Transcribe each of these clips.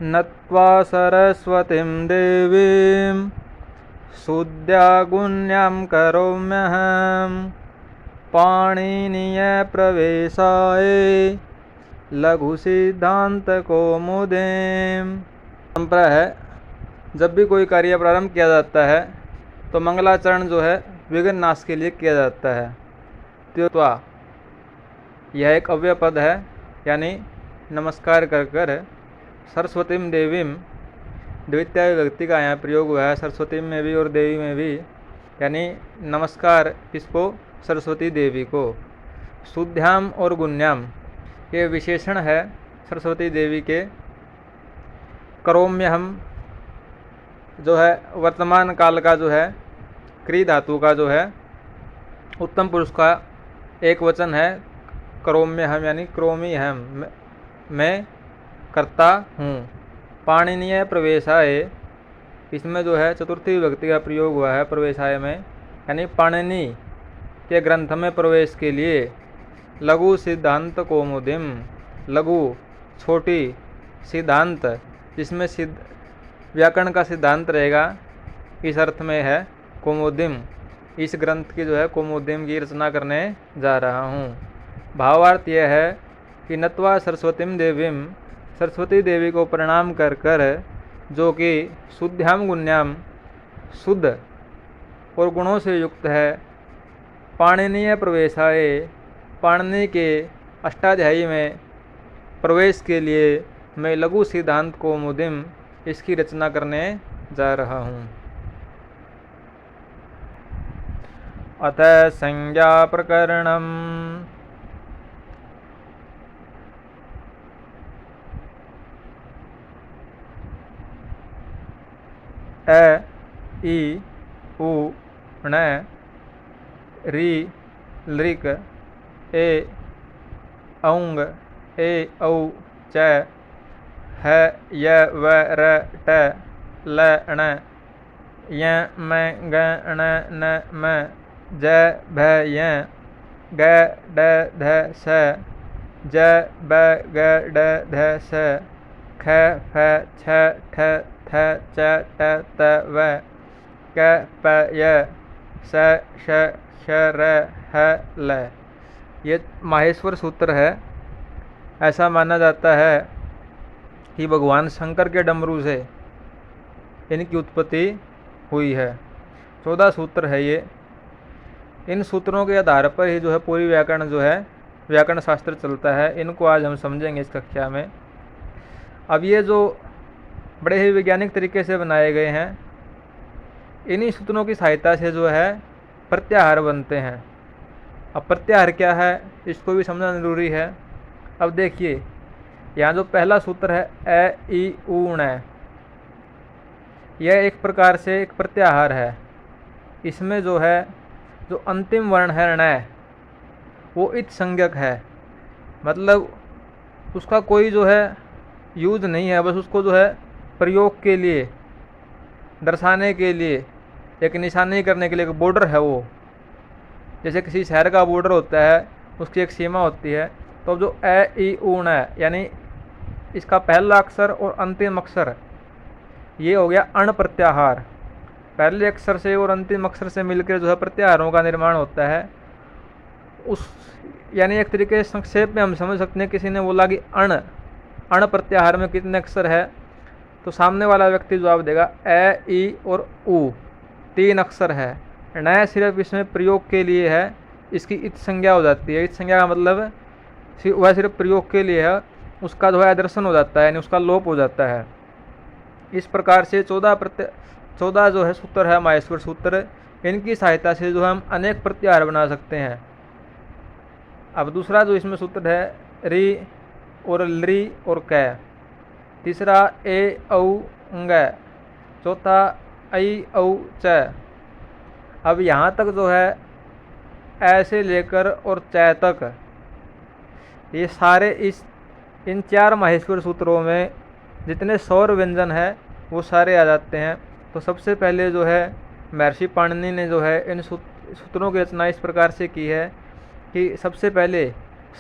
नत्वा सरस्वतीं देवीं शुद्ध्यागुण्यां करोम्यहं पाणिनीयप्रवेशाय लघुसिद्धान्तकौमुदीं। परंपरा है, जब भी कोई कार्य प्रारंभ किया जाता है तो मंगलाचरण जो है विघ्न नाश के लिए किया जाता है। त्योत्वा यह एक अव्यय पद है, यानी नमस्कार कर कर सरस्वतीम देवीम, द्वितीय विभक्ति का यहाँ प्रयोग हुआ है, सरस्वती में भी और देवी में भी, यानी नमस्कार किसको? सरस्वती देवी को। शुद्ध्याम और गुण्याम ये विशेषण है सरस्वती देवी के। करोम्य हम जो है वर्तमान काल का जो है क्री धातु का जो है उत्तम पुरुष का एक वचन है करोम्य हम, यानी क्रोमी हम, मैं करता हूँ। पाणिनीय प्रवेशाय, इसमें जो है चतुर्थी विभक्ति का प्रयोग हुआ है प्रवेशाय में, यानी पाणिनि के ग्रंथ में प्रवेश के लिए। लघु सिद्धांत कौमुदीम, लघु छोटी, सिद्धांत जिसमें व्याकरण का सिद्धांत रहेगा, इस अर्थ में है कौमुदीम, इस ग्रंथ की जो है कौमुदीम की रचना करने जा रहा हूँ। भावार्थ यह है कि नत्वा सरस्वतीम देवीम, सरस्वती देवी को प्रणाम कर कर, जो कि शुद्ध्याम गुण्याम, शुद्ध और गुणों से युक्त है, पाणिनीय प्रवेशाय, पाणिनि के अष्टाध्यायी में प्रवेश के लिए मैं लघु सिद्धांत कौमुदीम इसकी रचना करने जा रहा हूँ। अतः संज्ञा प्रकरणम। ए ई उ ण री लृक ए औंग ए औ च ह य व र ट ल ण य म ग ण न म ज भ य ग ड ध स ज ब ग ड ध स ख फ छ ठ थ च ट त व क प य स श श र ह ल। ये माहेश्वर सूत्र है। ऐसा माना जाता है कि भगवान शंकर के डमरू से इनकी उत्पत्ति हुई है। 14 सूत्र है ये। इन सूत्रों के आधार पर ही जो है पूरी व्याकरण जो है व्याकरण शास्त्र चलता है। इनको आज हम समझेंगे इस कक्षा में। अब ये जो बड़े ही वैज्ञानिक तरीके से बनाए गए हैं, इन्हीं सूत्रों की सहायता से जो है प्रत्याहार बनते हैं। अब प्रत्याहार क्या है इसको भी समझना जरूरी है। अब देखिए, यहाँ जो पहला सूत्र है ए ई उ ण, यह एक प्रकार से एक प्रत्याहार है। इसमें जो है जो अंतिम वर्ण है ण, वो इत संज्ञक है, मतलब उसका कोई जो है यूज नहीं है, बस उसको जो है प्रयोग के लिए, दर्शाने के लिए, एक निशानी करने के लिए, एक बॉर्डर है वो। जैसे किसी शहर का बॉर्डर होता है, उसकी एक सीमा होती है। तो जो ए ई उ ण यानी इसका पहला अक्षर और अंतिम अक्षर, ये हो गया अण प्रत्याहार। पहले अक्षर से और अंतिम अक्षर से मिलकर जो है प्रत्याहारों का निर्माण होता है। उस यानी एक तरीके से संक्षेप में हम समझ सकते हैं, किसी ने बोला कि अण प्रत्याहार में कितने अक्षर है, तो सामने वाला व्यक्ति जवाब देगा ए ई और उ 3 अक्षर है। ण सिर्फ इसमें प्रयोग के लिए है, इसकी इत संज्ञा हो जाती है। इत संज्ञा का मतलब वह सिर्फ प्रयोग के लिए है, उसका जो है अदर्शन हो जाता है, यानी उसका लोप हो जाता है। इस प्रकार से 14 जो है सूत्र है माहेश्वर सूत्र, इनकी सहायता से जो हम अनेक प्रत्याहार बना सकते हैं। अब दूसरा जो इसमें सूत्र है री और लृ और कै, तीसरा ए औ ङ, चौथा ऐ औ च। अब यहाँ तक जो है ऐसे लेकर और च तक, ये सारे इन 4 माहेश्वर सूत्रों में जितने स्वर व्यंजन है वो सारे आ जाते हैं। तो सबसे पहले जो है महर्षि पाणिनि ने जो है इन सूत्रों की रचना इस प्रकार से की है कि सबसे पहले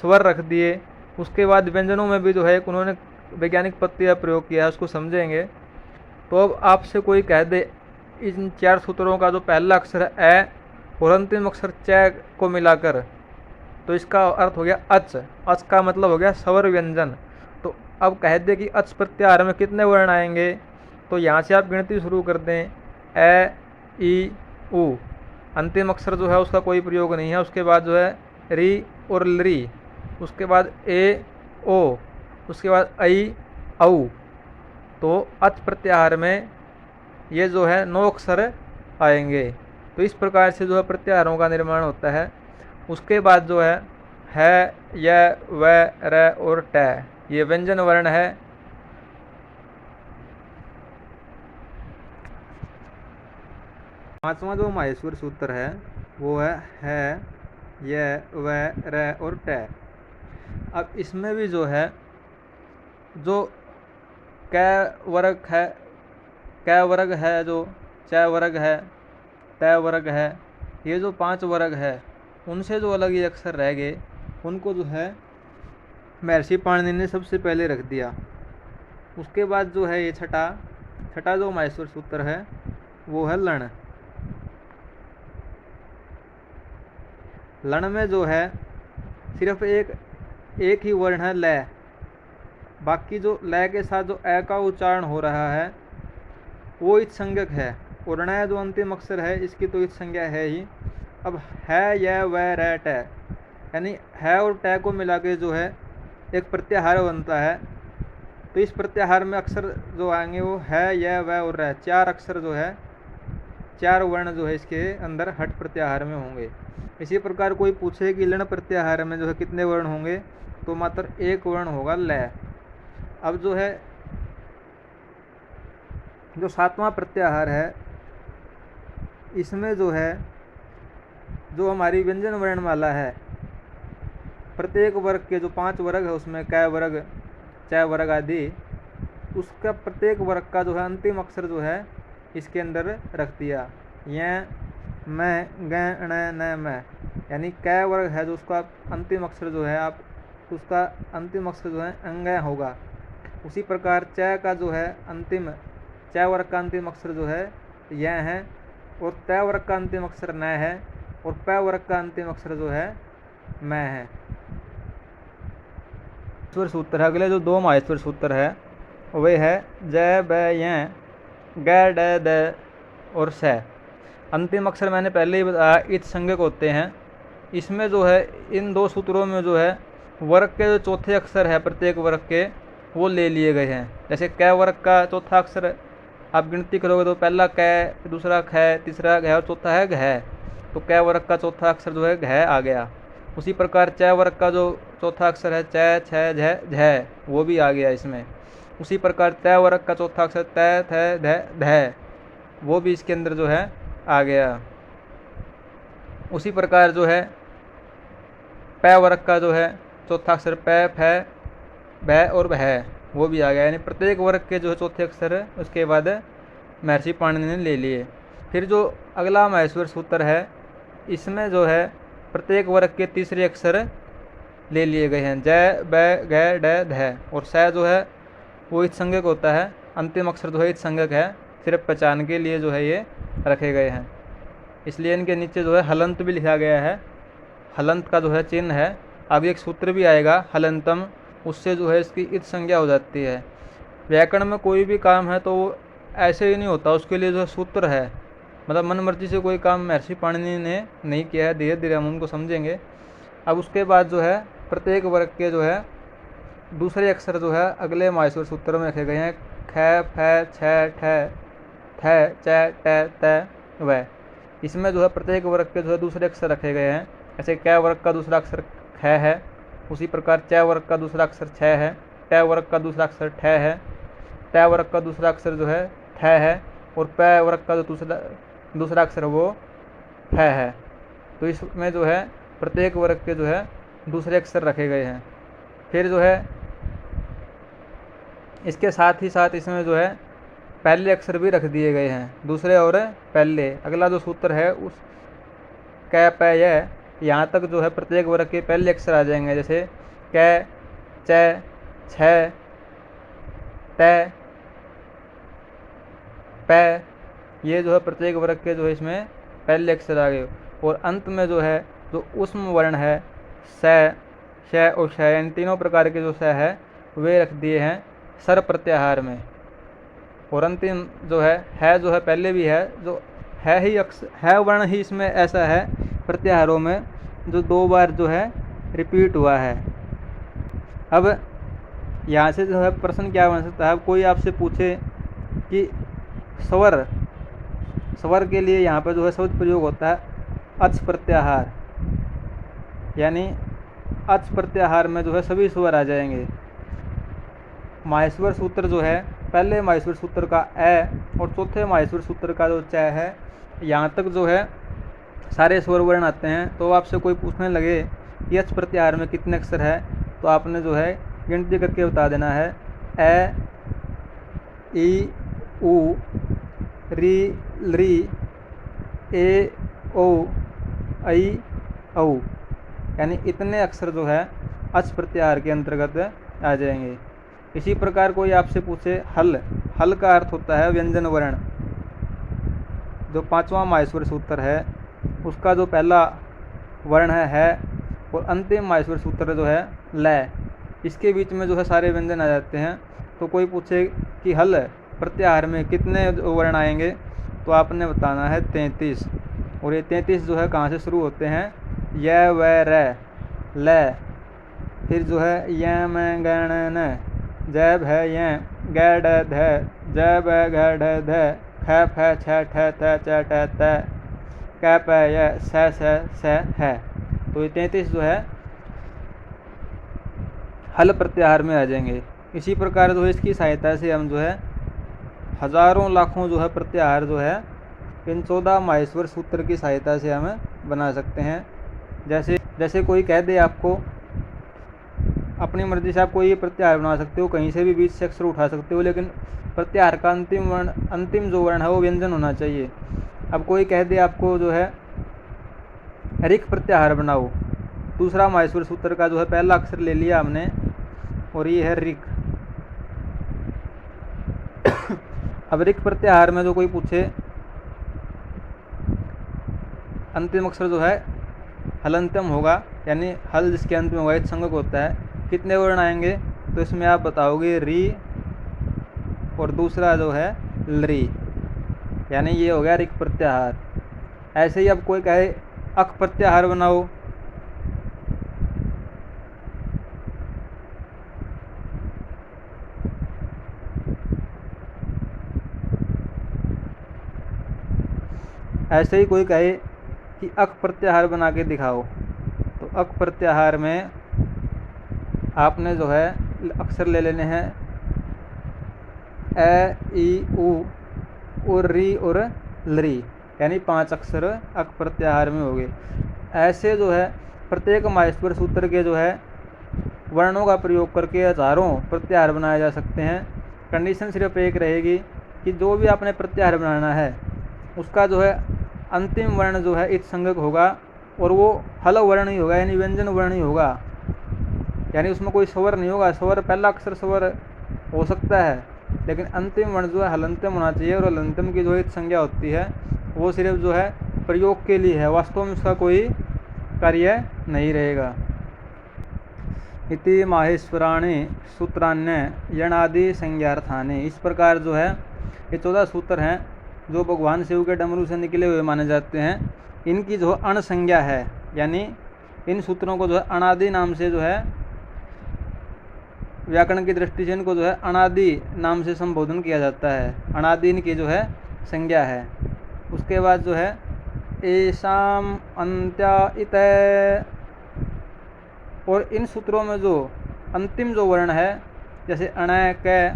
स्वर रख दिए, उसके बाद व्यंजनों में भी जो है उन्होंने वैज्ञानिक पद्धति का प्रयोग किया है उसको समझेंगे। तो अब आपसे कोई कह दे इन 4 सूत्रों का जो पहला अक्षर है ए और अंतिम अक्षर च को मिलाकर, तो इसका अर्थ हो गया अच। अच का मतलब हो गया स्वर व्यंजन। तो अब कह दे कि अच प्रत्याहार में कितने वर्ण आएंगे, तो यहाँ से आप गिनती शुरू कर दें। ए ई उ, अंतिम अक्षर जो है उसका कोई प्रयोग नहीं है। उसके बाद जो है री और लरी, उसके बाद ए ओ, उसके बाद ऐ औ। तो अच प्रत्याहार में ये जो है 9 अक्षर आएंगे। तो इस प्रकार से जो है प्रत्याहारों का निर्माण होता है। उसके बाद जो है य व र और ट, ये व्यंजन वर्ण है। पांचवा जो माहेश्वर सूत्र है वो है य व र और ट। अब इसमें भी जो है जो क वर्ग है, क वर्ग है, जो च वर्ग है, त वर्ग है, ये जो 5 वर्ग है उनसे जो अलग ये अक्षर रह गए उनको जो है महर्षि पाणिनि ने सबसे पहले रख दिया। उसके बाद जो है ये छठा जो माहेश्वर सूत्र है वो है लण। लण में जो है सिर्फ एक ही वर्ण है ल। बाकी जो ल के साथ जो ए का उच्चारण हो रहा है वो इत संज्ञक है, और ण जो अंतिम अक्षर है इसकी तो इत संज्ञा है ही। अब है य व र ट, यानी है और ट को मिला के जो है एक प्रत्याहार बनता है। तो इस प्रत्याहार में अक्षर जो आएंगे वो है य व और र, 4 अक्षर जो है 4 वर्ण जो है इसके अंदर हट प्रत्याहार में होंगे। इसी प्रकार कोई पूछे कि लण प्रत्याहार में जो है कितने वर्ण होंगे, तो मात्र 1 वर्ण होगा ल। अब जो है जो 7वां प्रत्याहार है इसमें जो है जो हमारी व्यंजन वर्णमाला है, प्रत्येक वर्ग के जो 5 वर्ग है उसमें क वर्ग, च वर्ग आदि, उसका प्रत्येक वर्ग का जो है अंतिम अक्षर जो है इसके अंदर रख दिया। य मैं ग ण न म, यानी क वर्ग है जो उसका अंतिम अक्षर जो है आप उसका अंतिम अक्षर जो है अंग होगा। उसी प्रकार च का जो है अंतिम, च वर्ग का अंतिम अक्षर जो है य है, और त वर्ग का अंतिम अक्षर न है, और प वर्ग का अंतिम अक्षर जो है म है। माहेश्वर सूत्र है। अगले जो 2 माहेश्वर सूत्र है वे है ज ब य, ग ड द और स। अंतिम अक्षर मैंने पहले ही बताया इत संज्ञक होते हैं। इसमें जो है इन 2 सूत्रों में जो है वर्ग के जो चौथे अक्षर है प्रत्येक वर्ग के वो ले लिए गए हैं। जैसे क वर्ग का चौथा अक्षर आप गिनती करोगे तो पहला क, दूसरा ख, तीसरा घ और चौथा है घ। तो क वर्ग का चौथा अक्षर जो है घ आ गया। उसी प्रकार च वर्ग का जो चौथा अक्षर है च, छ, झ, झ, वो भी आ गया इसमें। उसी प्रकार त वर्ग का चौथा अक्षर त, थ, ध, ध, वो भी इसके अंदर जो है आ गया। उसी प्रकार जो है प वर्ग का जो है चौथा अक्षर प, फ, भ और भह, वो भी आ गया। यानी प्रत्येक वर्ग के जो है चौथे अक्षर है उसके बाद महर्षि पाणिनि ने ले लिए। फिर जो अगला माहेश्वर सूत्र है इसमें जो है प्रत्येक वर्ग के तीसरे अक्षर ले लिए गए हैं। ज ब घ ड ध, और स जो है वो इत संज्ञक होता है, अंतिम अक्षर जो है इत संज्ञक है, सिर्फ पहचान के लिए जो है ये रखे गए हैं। इसलिए इनके नीचे जो है हलंत भी लिखा गया है। हलंत का जो है चिन्ह है। आगे एक सूत्र भी आएगा हलंतम, उससे जो है इसकी इत संज्ञा हो जाती है। व्याकरण में कोई भी काम है तो वो ऐसे ही नहीं होता, उसके लिए जो है सूत्र है। मतलब मन मर्जी से कोई काम महर्षि पाणिनि ने नहीं किया है, धीरे धीरे हम उनको समझेंगे। अब उसके बाद जो है प्रत्येक वर्ग के जो है दूसरे अक्षर जो है अगले माहेश्वर सूत्र में रखे गए हैं। ख, फ, छ, ठ, थ, च, ट, त, व। इसमें जो है प्रत्येक वर्ग के जो है दूसरे अक्षर रखे गए हैं। ऐसे क वर्ग का दूसरा अक्षर ख है, उसी प्रकार च वर्ग का दूसरा अक्षर छ है, ट वर्ग का दूसरा अक्षर ठ है, त वर्ग का दूसरा अक्षर जो है थ है, और प वर्ग का जो दूसरा अक्षर वो फ है। तो इसमें जो है प्रत्येक वर्ग के जो है दूसरे अक्षर रखे गए हैं। फिर जो है इसके साथ ही साथ इसमें जो है पहले अक्षर भी रख दिए गए हैं, दूसरे और पहले। अगला जो सूत्र है उस क, प, य, यहाँ तक जो है प्रत्येक वर्ग के पहले अक्षर आ जाएंगे। जैसे क, च, छ, त, प, ये जो है प्रत्येक वर्ग के जो है इसमें पहले अक्षर आ गए। और अंत में जो है जो ऊष्म वर्ण है स, श और श, इन तीनों प्रकार के जो स है वे रख दिए हैं सर प्रत्याहार में। और अंतिम जो है जो है पहले भी है, जो है ही अक्षर है वर्ण ही इसमें ऐसा है प्रत्याहारों में जो 2 बार जो है रिपीट हुआ है। अब यहाँ से जो है प्रश्न क्या बन सकता है, अब कोई आपसे पूछे कि स्वर स्वर के लिए यहाँ पर जो है शब्द प्रयोग होता है अच प्रत्याहार, यानी अच प्रत्याहार में जो है सभी स्वर आ जाएंगे। माहेश्वर सूत्र जो है पहले माहेश्वर सूत्र का ए और चौथे माहेश्वर सूत्र का जो च है, यहाँ तक जो है सारे स्वर वर्ण आते हैं। तो आपसे कोई पूछने लगे कि अच प्रत्याहार में कितने अक्षर है, तो आपने जो है गिनती करके बता देना है ए, ई, उ, री, ली, ए, ओ, ऐ, औ, यानी इतने अक्षर जो है अच प्रत्याहार के अंतर्गत आ जाएंगे। इसी प्रकार कोई आपसे पूछे हल, हल का अर्थ होता है व्यंजन वर्ण। जो 5वां माहेश्वर सूत्र है उसका जो पहला वर्ण है और अंतिम माहेश्वर सूत्र जो है ल, इसके बीच में जो है सारे व्यंजन आ जाते हैं। तो कोई पूछे कि हल प्रत्याहार में कितने वर्ण आएंगे, तो आपने बताना है 33। और ये 33 जो है कहाँ से शुरू होते हैं, य, व, र, ल, फिर जो है य, म, ग, ण, न, ज, भ, य, ग, ड, ध, ज, ब, घ, ढ, ध, ख, फ, छ, ठ, थ, च, ट, त, क, प, य, स, है। तो ये 33 जो है हल प्रत्याहार में आ जाएंगे। इसी प्रकार जो है इसकी सहायता से हम जो है हजारों लाखों जो है प्रत्याहार जो है इन 14 माहेश्वर सूत्र की सहायता से हम बना सकते हैं। जैसे कोई कह दे आपको, अपनी मर्जी से आप कोई प्रत्याहार बना सकते हो, कहीं से भी बीच से अक्षर उठा सकते हो, लेकिन प्रत्याहार का अंतिम जो वर्ण है वो व्यंजन होना चाहिए। अब कोई कह दे आपको जो है रिक प्रत्याहार बनाओ, दूसरा माहेश्वर सूत्र का जो है पहला अक्षर ले लिया हमने और ये है रिक। अब रिक प्रत्याहार में जो कोई पूछे अंतिम अक्षर जो है हलंतम होगा, यानी हल जिसके अंत में होगा एक संज्ञक होता है, कितने वर्ण आएंगे, तो इसमें आप बताओगे री और दूसरा जो है लरी, यानी ये हो गया रिक प्रत्याहार। ऐसे ही अब कोई कहे अक प्रत्याहार बनाओ, ऐसे ही कोई कहे कि अक प्रत्याहार बना के दिखाओ, तो अक प्रत्याहार में आपने जो है अक्षर ले लेने हैं ए, ई, उ, और री और लरी, यानी 5 अक्षर अक प्रत्याहार में हो गए। ऐसे जो है प्रत्येक माहेश्वर सूत्र के जो है वर्णों का प्रयोग करके हजारों प्रत्याहार बनाए जा सकते हैं। कंडीशन सिर्फ एक रहेगी कि जो भी आपने प्रत्याहार बनाना है उसका जो है अंतिम वर्ण जो है इत संज्ञक होगा और वो हल वर्ण ही होगा, यानी व्यंजन वर्ण ही होगा, यानी उसमें कोई स्वर नहीं होगा। स्वर पहला अक्षर स्वर हो सकता है, लेकिन अंतिम वर्ण जो है हलंतम होना चाहिए। और हलंतम की जो इत संज्ञा होती है वो सिर्फ जो है प्रयोग के लिए है, वास्तव में उसका कोई कार्य नहीं रहेगा। इति माहेश्वराणि सूत्रान्य यणादि संज्ञार्थानि, इस प्रकार जो है ये 14 सूत्र हैं जो भगवान शिव के डमरू से निकले हुए माने जाते हैं। इनकी जो अण संज्ञा है, यानी इन सूत्रों को जो है अनादि नाम से जो है व्याकरण की दृष्टि से इनको जो है अनादि नाम से संबोधन किया जाता है। अनादि इनकी जो है संज्ञा है। उसके बाद जो है एषाम अंत्या इत, और इन सूत्रों में जो अंतिम जो वर्ण है जैसे अण क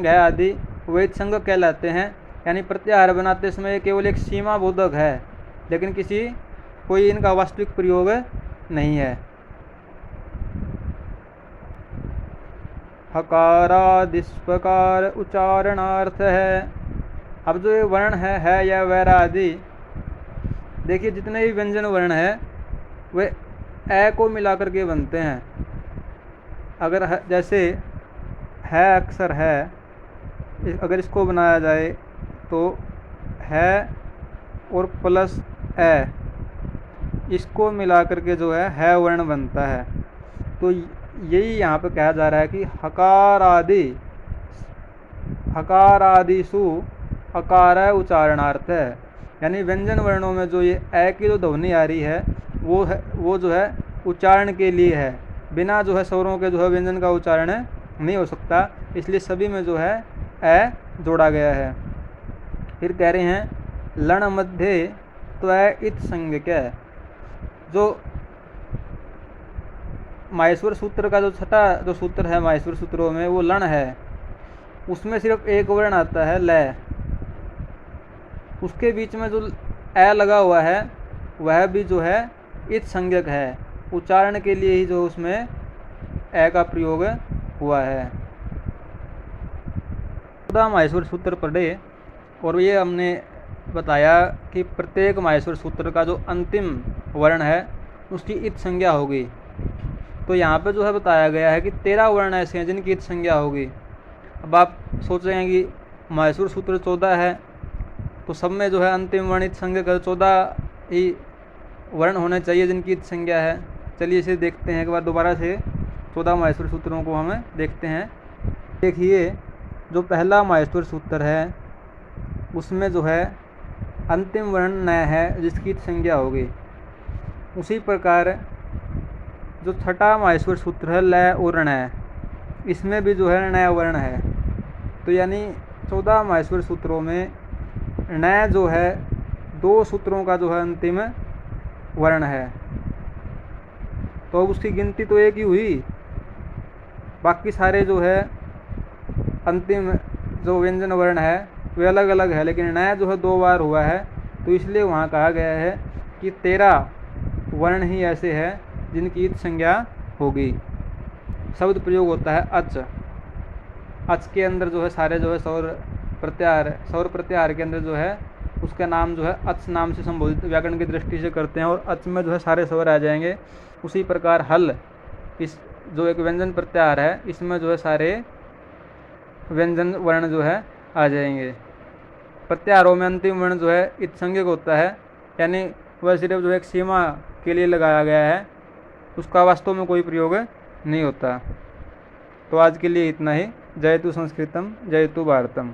घ आदि वे संज्ञक कहलाते हैं, यानी प्रत्याहार बनाते समय केवल एक सीमा बोधक है, लेकिन कोई इनका वास्तविक प्रयोग नहीं है। हकारादिस प्रकार उच्चारणार्थ है। अब जो ये वर्ण है या वैरा आदि, देखिए जितने भी व्यंजन वर्ण है वे ए को मिलाकर के बनते हैं। अगर जैसे है अक्षर है, अगर इसको बनाया जाए तो है और प्लस ए, इसको मिला करके जो है वर्ण बनता है। तो यही यहाँ पे कहा जा रहा है कि हकारादिषु अकार उच्चारणार्थ है, यानी व्यंजन वर्णों में जो ये ए की जो ध्वनि आ रही है वो जो है उच्चारण के लिए है। बिना जो है स्वरों के जो है व्यंजन का उच्चारण नहीं हो सकता, इसलिए सभी में जो है ए जोड़ा गया है। फिर कह रहे हैं लण मध्य त्वय इत संज्ञक है। जो माहेश्वर सूत्र का जो छठा जो सूत्र है माहेश्वर सूत्रों में, वो लण है, उसमें सिर्फ एक वर्ण आता है लय। उसके बीच में जो ए लगा हुआ है वह भी जो है इत संज्ञक है, उच्चारण के लिए ही जो उसमें ए का प्रयोग हुआ है। 14 माहेश्वर सूत्र पढ़े और ये हमने बताया कि प्रत्येक माहेश्वर सूत्र का जो अंतिम वर्ण है उसकी इत संज्ञा होगी। तो यहाँ पे जो है बताया गया है कि 13 वर्ण ऐसे हैं जिनकी इत संज्ञा होगी। अब आप सोचेंगे कि माहेश्वर सूत्र 14 है तो सब में जो है अंतिम वर्ण इत संज्ञा का 14 ही वर्ण होने चाहिए जिनकी इत संज्ञा है। चलिए इसे देखते हैं एक बार दोबारा से 14 माहेश्वर सूत्रों को हमें देखते हैं। देखिए जो पहला माहेश्वर सूत्र है उसमें जो है अंतिम वर्ण न है जिसकी संज्ञा होगी। उसी प्रकार जो छठा माहेश्वर सूत्र है लय और ण, इसमें भी जो है न वर्ण है। तो यानी 14 माहेश्वर सूत्रों में न जो है 2 सूत्रों का जो है अंतिम वर्ण है। तो अब उसकी गिनती तो एक ही हुई, बाकी सारे जो है अंतिम जो व्यंजन वर्ण है वे अलग अलग है, लेकिन न जो है 2 बार हुआ है। तो इसलिए वहाँ कहा गया है कि 13 वर्ण ही ऐसे हैं जिनकी इत संज्ञा होगी। शब्द प्रयोग होता है अच। अच के अंदर जो है सारे जो है सौर प्रत्याहार के अंदर जो है उसका नाम जो है अच नाम से संबोधित व्याकरण की दृष्टि से करते हैं और अच में जो है सारे स्वर आ जाएंगे। उसी प्रकार हल, इस जो एक व्यंजन प्रत्याहार है, इसमें जो है सारे व्यंजन वर्ण जो है आ जाएंगे। प्रत्याहारों में अंतिम वर्ण जो है इत संज्ञक होता है, यानी वह सिर्फ जो एक सीमा के लिए लगाया गया है, उसका वास्तव में कोई प्रयोग नहीं होता। तो आज के लिए इतना ही। जयतु संस्कृतम जयतु भारतम।